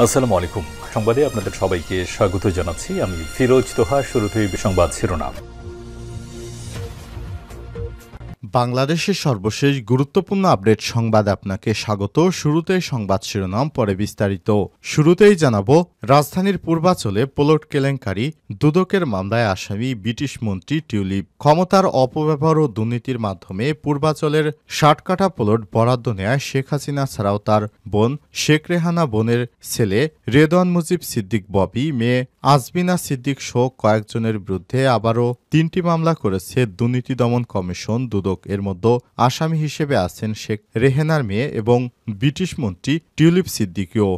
আসসালামু আলাইকুম। সংবাদে আপনাদের সবাইকে স্বাগত জানাচ্ছি। আমি ফিরোজ তোহা। শুরুতেই সংবাদ শিরোনাম। বাংলাদেশের সর্বশেষ গুরুত্বপূর্ণ আপডেট সংবাদ আপনাকে স্বাগত। শুরুতেই সংবাদ শিরোনাম, পরে বিস্তারিত। শুরুতেই জানাবো, রাজধানীর পূর্বাঞ্চলে প্লট কেলেঙ্কারি, দুদকের মামলায় আসামি ব্রিটিশ মন্ত্রী টিউলিপ। ক্ষমতার অপব্যবহার ও দুর্নীতির মাধ্যমে পূর্বাঞ্চলের ৬০ কাঠা প্লট বরাদ্দ নেয় শেখ হাসিনা ছাড়াও তার বোন শেখ রেহানা, বোনের ছেলে রেদওয়ান মুজিব সিদ্দিক ববি, মেয়ে আজমিনা সিদ্দিক সহ কয়েকজনের বিরুদ্ধে আবারও ৩টি মামলা করেছে দুর্নীতি দমন কমিশন দুদক। এর মধ্যে আসামি হিসেবে আছেন শেখ রেহানার মেয়ে এবং ব্রিটিশ মন্ত্রী টিউলিপ সিদ্দিকীও।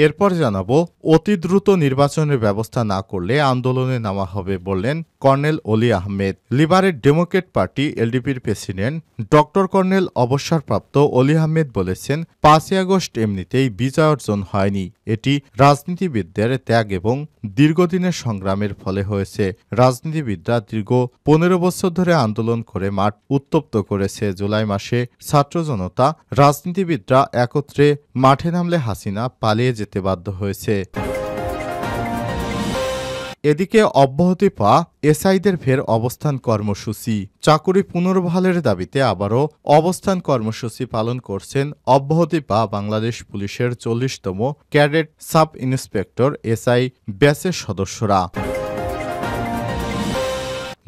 এরপর জানাবো, অতি দ্রুত নির্বাচনের ব্যবস্থা না করলে আন্দোলনে নামা হবে বললেন colonel Oli Ahmed. Liberal democrat party এলডিপির প্রেসিডেন্ট ডক্টর কর্নেল অবসরপ্রাপ্ত অলি আহমেদ বলেছেন, ৫ই আগস্ট এমনিতেই বিজয় অর্জন হয়নি, এটি রাজনীতিবিদদের ত্যাগ এবং দীর্ঘদিনের সংগ্রামের ফলে হয়েছে। রাজনীতিবিদরা দীর্ঘ ১৫ বছর ধরে আন্দোলন করে মাঠ উত্তপ্ত করেছে। জুলাই মাসে ছাত্র জনতা, রাজনীতিবিদরা একত্রে মাঠে নামলে হাসিনা পালিয়ে যেতে বাধ্য হয়েছে। এদিকে অব্যাহতি পাওয়া এসআইদের ফের অবস্থান কর্মসূচি। চাকুরি পুনর্বহালের দাবিতে আবারও অবস্থান কর্মসূচি পালন করছেন অব্যাহতি পাওয়া বাংলাদেশ পুলিশের ৪০তম ক্যাডেট সাব ইন্সপেক্টর এসআই ব্যাচের সদস্যরা।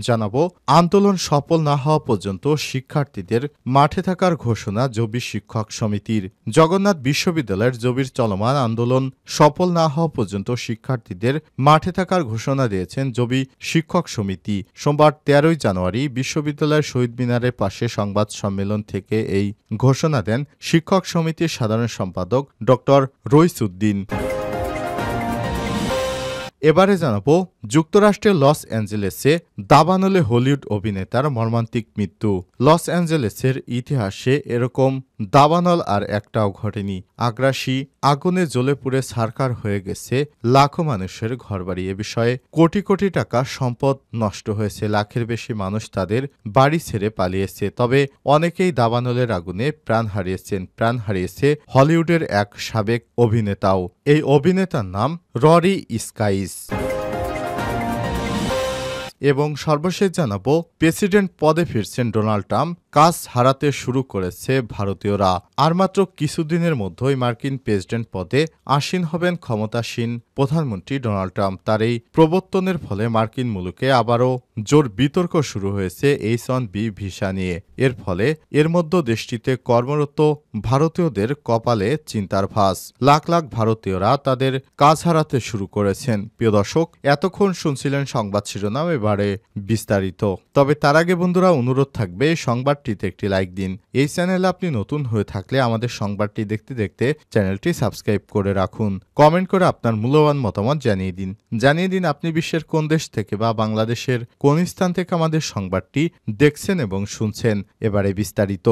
জানাবো, আন্দোলন সফল না হওয়া পর্যন্ত শিক্ষার্থীদের মাঠে থাকার ঘোষণা জবি শিক্ষক সমিতির। জগন্নাথ বিশ্ববিদ্যালয়ের জবির চলমান আন্দোলন সফল না হওয়া পর্যন্ত শিক্ষার্থীদের মাঠে থাকার ঘোষণা দিয়েছেন জবি শিক্ষক সমিতি। সোমবার ১৩ই জানুয়ারি বিশ্ববিদ্যালয়ের শহীদ মিনারের পাশে সংবাদ সম্মেলন থেকে এই ঘোষণা দেন শিক্ষক সমিতির সাধারণ সম্পাদক ড রইসউদ্দিন। এবারে জানাবো, যুক্তরাষ্ট্রের লস অ্যাঞ্জেলেসে দাবানলে হলিউড অভিনেতার মর্মান্তিক মৃত্যু। লস অ্যাঞ্জেলেসের ইতিহাসে এরকম দাবানল আর একটাও ঘটেনি। আগ্রাসী আগুনে জ্বলে পুড়ে ছারখার হয়ে গেছে লাখো মানুষের ঘরবাড়ি। এ বিষয়ে কোটি কোটি টাকা সম্পদ নষ্ট হয়েছে। লাখের বেশি মানুষ তাদের বাড়ি ছেড়ে পালিয়েছে। তবে অনেকেই দাবানলের আগুনে প্রাণ হারিয়েছে হলিউডের এক সাবেক অভিনেতাও। এই অভিনেতার নাম ররি স্কাইস। এবং সর্বশেষ জানাবো, প্রেসিডেন্ট পদে ফিরছেন ডোনাল্ড ট্রাম্প, কাজ হারাতে শুরু করেছে ভারতীয়রা। আর মাত্র কিছুদিনের মধ্যেই মার্কিন প্রেসিডেন্ট পদে আসীন হবেন ক্ষমতাসীন প্রধানমন্ত্রী ডোনাল্ড ট্রাম্প। তার এই প্রবর্তনের ফলে মার্কিন মুলুকে আবারও জোর বিতর্ক শুরু হয়েছে H-1B ভিসা নিয়ে। এর ফলে এর মধ্যে দেশটিতে কর্মরত ভারতীয়দের কপালে চিন্তার ভাঁজ। লাখ লাখ ভারতীয়রা তাদের কাজ হারাতে শুরু করেছেন। প্রিয় দর্শক, এতক্ষণ শুনছিলেন সংবাদ শিরোনাম, এবারে বিস্তারিত। তবে তার আগে বন্ধুরা, অনুরোধ থাকবে সংবাদটিতে একটি লাইক দিন। এই চ্যানেলে আপনি নতুন হয়ে থাকলে আমাদের সংবাদটি দেখতে দেখতে চ্যানেলটি সাবস্ক্রাইব করে রাখুন। কমেন্ট করে আপনার মূল্যবান মতামত জানিয়ে দিন আপনি বিশ্বের কোন দেশ থেকে বা বাংলাদেশের কোন স্থান থেকে আমাদের সংবাদটি দেখছেন এবং শুনছেন। এবারে বিস্তারিত।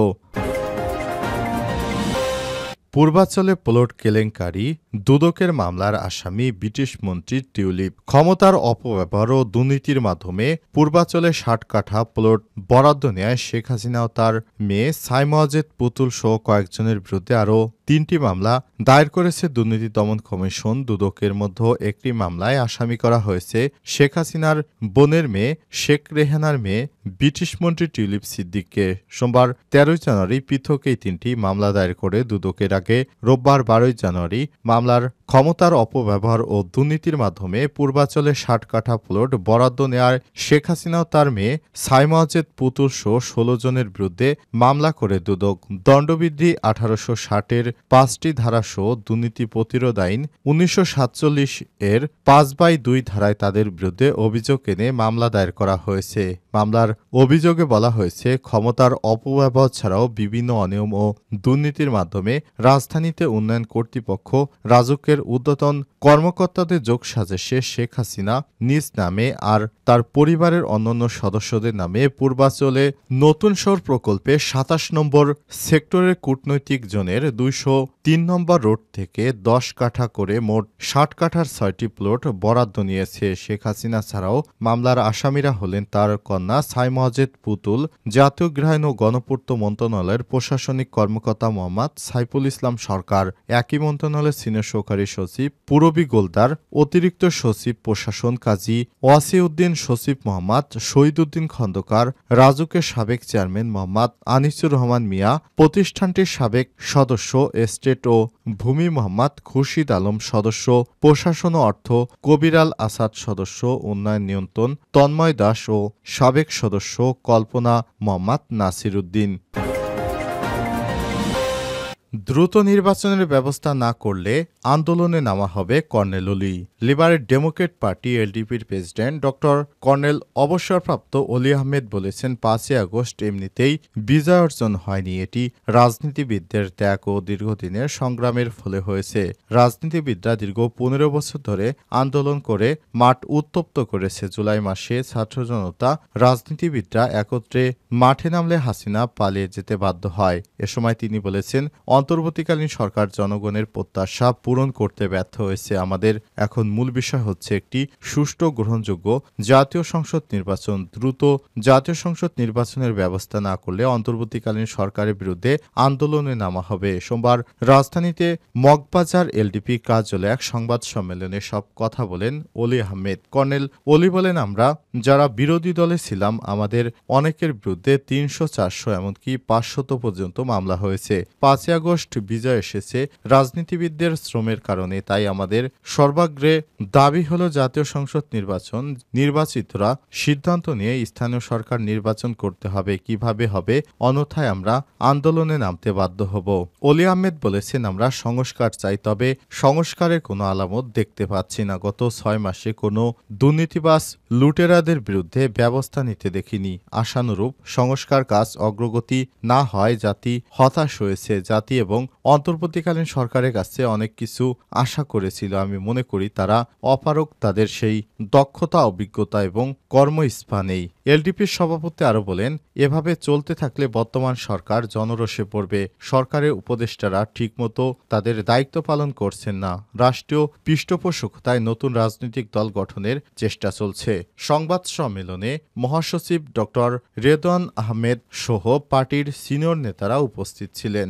পূর্বাঞ্চলে প্লট কেলেঙ্কারি, দুদকের মামলার আসামি ব্রিটিশ মন্ত্রী টিউলিপ। ক্ষমতার অপব্যবহার ও দুর্নীতির মাধ্যমে পূর্বাঞ্চলে ৬০ কাঠা প্লট বরাদ্দ নেয় শেখ হাসিনা ও তার মেয়ে সাইমুয়াজেদ পুতুল সহ কয়েকজনের বিরুদ্ধে আরও ৩টি মামলা দায়ের করেছে দুর্নীতি দমন কমিশন দুদকের মধ্যে একটি মামলায় আসামি করা হয়েছে শেখ হাসিনার বোনের মেয়ে শেখ রেহানার মেয়ে ব্রিটিশ মন্ত্রী টিউলিপ সিদ্দিককে। সোমবার ১৩ই জানুয়ারি পৃথক এই ৩টি মামলা দায়ের করে দুদকের আগে রোববার ১২ই জানুয়ারি মামলার ক্ষমতার অপব্যবহার ও দুর্নীতির মাধ্যমে পূর্বাঞ্চলে ৬০ কাঠা প্লট বরাদ্দ নেওয়ার শেখ হাসিনা ও তার মেয়ে সাইমুয়াজেদ পুতুল সহ ১৬ জনের বিরুদ্ধে মামলা করে দুদক। দণ্ডবিধি ১৮৬০-এর ৫টি ধারাসহ দুর্নীতি প্রতিরোধ আইন ১৯৪৭ এর ৫/২ ধারায় তাদের বিরুদ্ধে অভিযোগ এনে মামলা দায়ের করা হয়েছে। মামলার অভিযোগে বলা হয়েছে, ক্ষমতার অপব্যবহার ছাড়াও বিভিন্ন অনিয়ম ও দুর্নীতির মাধ্যমে রাজধানীতে উন্নয়ন কর্তৃপক্ষ রাজুকের ঊর্ধ্বতন কর্মকর্তাদের যোগসাজশে শেখ হাসিনা নিজ নামে আর তার পরিবারের অন্যান্য সদস্যদের নামে পূর্বাঞ্চলে নতুন শহর প্রকল্পে ২৭ নম্বর সেক্টরের কূটনৈতিক জোনের ২০৩ নম্বর রোড থেকে ১০ কাঠা করে মোট ৬০ কাঠার ৬টি প্লট বরাদ্দ নিয়েছে শেখ হাসিনা ছাড়াও মামলার আসামিরা হলেন তার কন্যা সাই মহাজেদ পুতুল, জাতীয় গৃহায়ন ও গণপূর্ত মন্ত্রণালয়ের প্রশাসনিক কর্মকর্তা মোহাম্মদ সাইফুল ইসলাম সরকার, একই মন্ত্রণালয়ের সিনিয়র সহকারী সচিব পূরবী গোলদার, অতিরিক্ত সচিব প্রশাসন কাজী ওয়াসিউদ্দিন, সচিব মোহাম্মদ শহীদুদ্দিন খন্দকার, রাজুকের সাবেক চেয়ারম্যান মোহাম্মদ আনিসুর রহমান মিয়া, প্রতিষ্ঠানটির সাবেক সদস্য এস্টেট ও ভূমি মোহাম্মদ খুরশিদ আলম সদস্য, প্রশাসন ও অর্থ কবির আল আসাদ সদস্য, উন্নয়ন নিয়ন্ত্রণ তন্ময় দাস ও সাবেক সদস্য কল্পনা মোহাম্মদ নাসির উদ্দিন। দ্রুত নির্বাচনের ব্যবস্থা না করলে আন্দোলনে নামা হবে কর্নেল অলি। লিবারেল ডেমোক্রেট পার্টি এলডিপির প্রেসিডেন্ট ড কর্নেল অবসরপ্রাপ্ত অলি আহমেদ বলেছেন, ৫ই আগস্ট এমনিতেই বিজয় অর্জন হয়নি, এটি রাজনীতিবিদদের ত্যাগ ও দীর্ঘদিনের সংগ্রামের ফলে হয়েছে। রাজনীতিবিদরা দীর্ঘ ১৫ বছর ধরে আন্দোলন করে মাঠ উত্তপ্ত করেছে। জুলাই মাসে ছাত্র জনতা রাজনীতিবিদরা একত্রে মাঠে নামলে হাসিনা পালিয়ে যেতে বাধ্য হয়। এ সময় তিনি বলেছেন, অন্তর্বর্তীকালীন সরকার জনগণের প্রত্যাশা পূরণ করতে ব্যর্থ হয়েছে। আমাদের এখন মূল বিষয় হচ্ছে একটি সুষ্ঠু গ্রহণযোগ্য জাতীয় সংসদ নির্বাচন। দ্রুত জাতীয় সংসদ নির্বাচনের ব্যবস্থা না করলে অন্তর্বর্তীকালীন সরকারের বিরুদ্ধে আন্দোলনে নামা হবে। সোমবার রাজধানীতে মগবাজার এলডিপি কার্যালয়ে এক সংবাদ সম্মেলনে সব কথা বলেন অলি আহমেদ। কর্নেল অলি বলেন, আমরা যারা বিরোধী দলে ছিলাম আমাদের অনেকের বিরুদ্ধে ৩০০, ৪০০ এমনকি ৫০০ পর্যন্ত মামলা হয়েছে। ৫ই আগস্ট বিজয় এসেছে রাজনীতিবিদদের শ্রমের কারণে, তাই আমাদের সর্বাগ্রে দাবি হলো জাতীয় সংসদ নির্বাচন। নির্বাচিতরা সিদ্ধান্ত নিয়ে স্থানীয় সরকার নির্বাচন করতে হবে, কিভাবে হবে, অন্যথায় আমরা আন্দোলনে নামতে বাধ্য হব। অলি আহমেদ বলেছেন, আমরা সংস্কার চাই, তবে সংস্কারের কোনো আলামত দেখতে পাচ্ছি না। গত ৬ মাসে কোনো দুর্নীতিবাজ লুটেরাদের বিরুদ্ধে ব্যবস্থা নিতে দেখিনি। আশানুরূপ সংস্কার কাজ অগ্রগতি না হয় জাতি হতাশ হয়েছে। জাতি এবং অন্তর্বর্তীকালীন সরকারের কাছে অনেক কিছু আশা করেছিল। আমি মনে করি তারা অপারগ, তাদের সেই দক্ষতা, অভিজ্ঞতা এবং কর্মস্পা নেই। এলডিপির সভাপতি আরও বলেন, এভাবে চলতে থাকলে বর্তমান সরকার জনরোষে পড়বে। সরকারের উপদেষ্টারা ঠিকমতো তাদের দায়িত্ব পালন করছেন না। রাষ্ট্রীয় পৃষ্ঠপোষকতায় নতুন রাজনৈতিক দল গঠনের চেষ্টা চলছে। সংবাদ সম্মেলনে মহাসচিব ড রেদওয়ান আহমেদ সহ পার্টির সিনিয়র নেতারা উপস্থিত ছিলেন।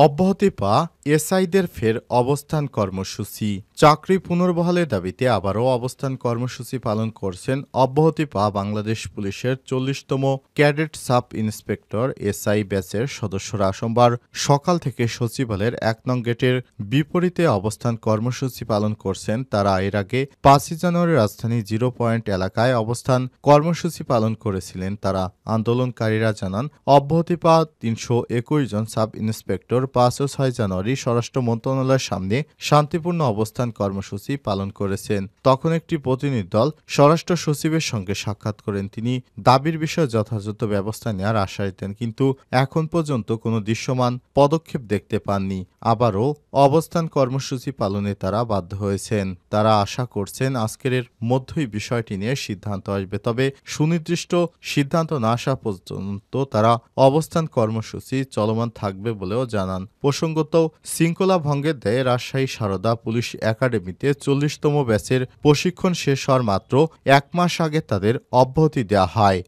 অব্যাহতি পাওয়া এসআইদের ফের অবস্থান কর্মসূচি। চাকরি পুনর্বহালের দাবিতে আবারও অবস্থান কর্মসূচি পালন করছেন অব্যাহতি পাওয়া বাংলাদেশ পুলিশের ৪০তম ক্যাডেট সাব ইন্সপেক্টর এসআই ব্যাচের সদস্যরা। সোমবার সকাল থেকে সচিবালয়ের ১ নং গেটের বিপরীতে অবস্থান কর্মসূচি পালন করছেন তারা। এর আগে ৫ই জানুয়ারি রাজধানী 0 পয়েন্ট এলাকায় অবস্থান কর্মসূচি পালন করেছিলেন তারা। আন্দোলনকারীরা জানান, অব্যাহতি পাওয়া ৩২১ জন সাব ইন্সপেক্টর ৫ ও ৬ জানুয়ারি স্বরাষ্ট্র মন্ত্রণালয়ের সামনে শান্তিপূর্ণ অবস্থান কর্মসূচি পালন করেছেন। তখন একটি প্রতিনিধি দল স্বরাষ্ট্র সচিবের সঙ্গে সাক্ষাৎ করেন। তিনি দাবির বিষয়ে যথাযথ ব্যবস্থা নেওয়ার আশ্বাস দেন, কিন্তু এখন পর্যন্ত কোনো দৃশ্যমান পদক্ষেপ দেখতে পাননি। আবারও অবস্থান কর্মসূচি পালনে তারা বাধ্য হয়েছেন। তারা আশা করছেন আজকের মধ্যেই বিষয়টি নিয়ে সিদ্ধান্ত আসবে, তবে সুনির্দিষ্ট সিদ্ধান্ত না আসা পর্যন্ত তারা অবস্থান কর্মসূচি চলমান থাকবে বলেও জানান। প্রসঙ্গত, শৃঙ্খলা ভঙ্গের দায়ে রাজশাহী সারদা পুলিশ একাডেমিতে ৪০তম ব্যাচের প্রশিক্ষণ শেষ হওয়ার মাত্র ১ মাস আগে তাদের অব্যাহতি দেওয়া হয়।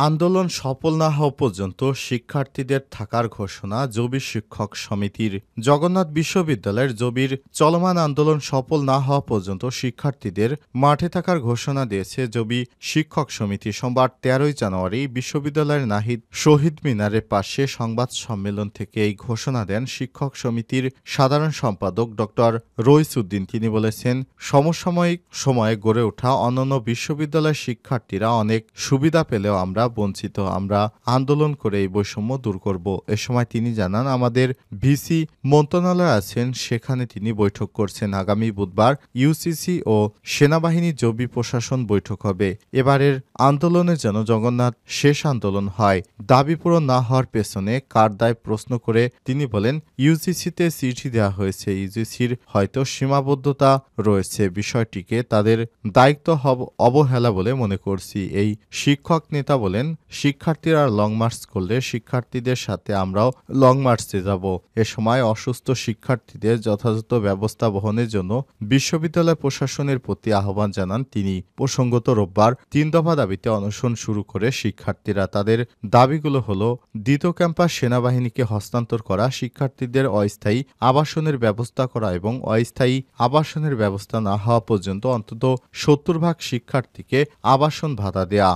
আন্দোলন সফল না হওয়া পর্যন্ত শিক্ষার্থীদের থাকার ঘোষণা জবি শিক্ষক সমিতির। জগন্নাথ বিশ্ববিদ্যালয়ের জবির চলমান আন্দোলন সফল না হওয়া পর্যন্ত শিক্ষার্থীদের মাঠে থাকার ঘোষণা দিয়েছে জবি শিক্ষক সমিতি। সোমবার ১৩ই জানুয়ারি বিশ্ববিদ্যালয়ের নাহিদ শহীদ মিনারের পাশে সংবাদ সম্মেলন থেকে এই ঘোষণা দেন শিক্ষক সমিতির সাধারণ সম্পাদক ড রইস উদ্দিন। তিনি বলেছেন, সমসাময়িক সময়ে গড়ে ওঠা অন্যান্য বিশ্ববিদ্যালয়ের শিক্ষার্থীরা অনেক সুবিধা পেলেও আমরা বঞ্চিত। আমরা আন্দোলন করে এই বৈষম্য দূর করব। এ সময় তিনি জানান, আমাদের ভিসি মন্ত্রণালয় আছেন, সেখানে তিনি বৈঠক করছেন। আগামী বুধবার ইউসিসি ও সেনাবাহিনী জবি প্রশাসন বৈঠক হবে। এবারের আন্দোলনে যেন জগন্নাথ শেষ আন্দোলন হয়। দাবি পূরণ না হওয়ার পেছনে কার দায় প্রশ্ন করে তিনি বলেন, ইউজিসিতে চিঠি দেওয়া হয়েছে, ইউজিসির হয়তো সীমাবদ্ধতা রয়েছে, বিষয়টিকে তাদের দায়িত্ব অবহেলা বলে মনে করছি। এই শিক্ষক নেতা বলেন, শিক্ষার্থীরা লং মার্চ করলে শিক্ষার্থীদের সাথে আমরাও লং মার্চে যাব। এ সময় অসুস্থ শিক্ষার্থীদের যথাযথ ব্যবস্থা বহনের জন্য বিশ্ববিদ্যালয় প্রশাসনের প্রতি আহ্বান জানান তিনি। প্রসঙ্গত রোববার 3 দফা দাবিতে অনশন শুরু করে শিক্ষার্থীরা। তাদের দাবিগুলো হলো, দ্বিতীয় ক্যাম্পাস সেনাবাহিনীকে হস্তান্তর করা, শিক্ষার্থীদের অস্থায়ী আবাসনের ব্যবস্থা করা এবং অস্থায়ী আবাসনের ব্যবস্থা না হওয়া পর্যন্ত অন্তত 70% শিক্ষার্থীকে আবাসন ভাতা দেয়া।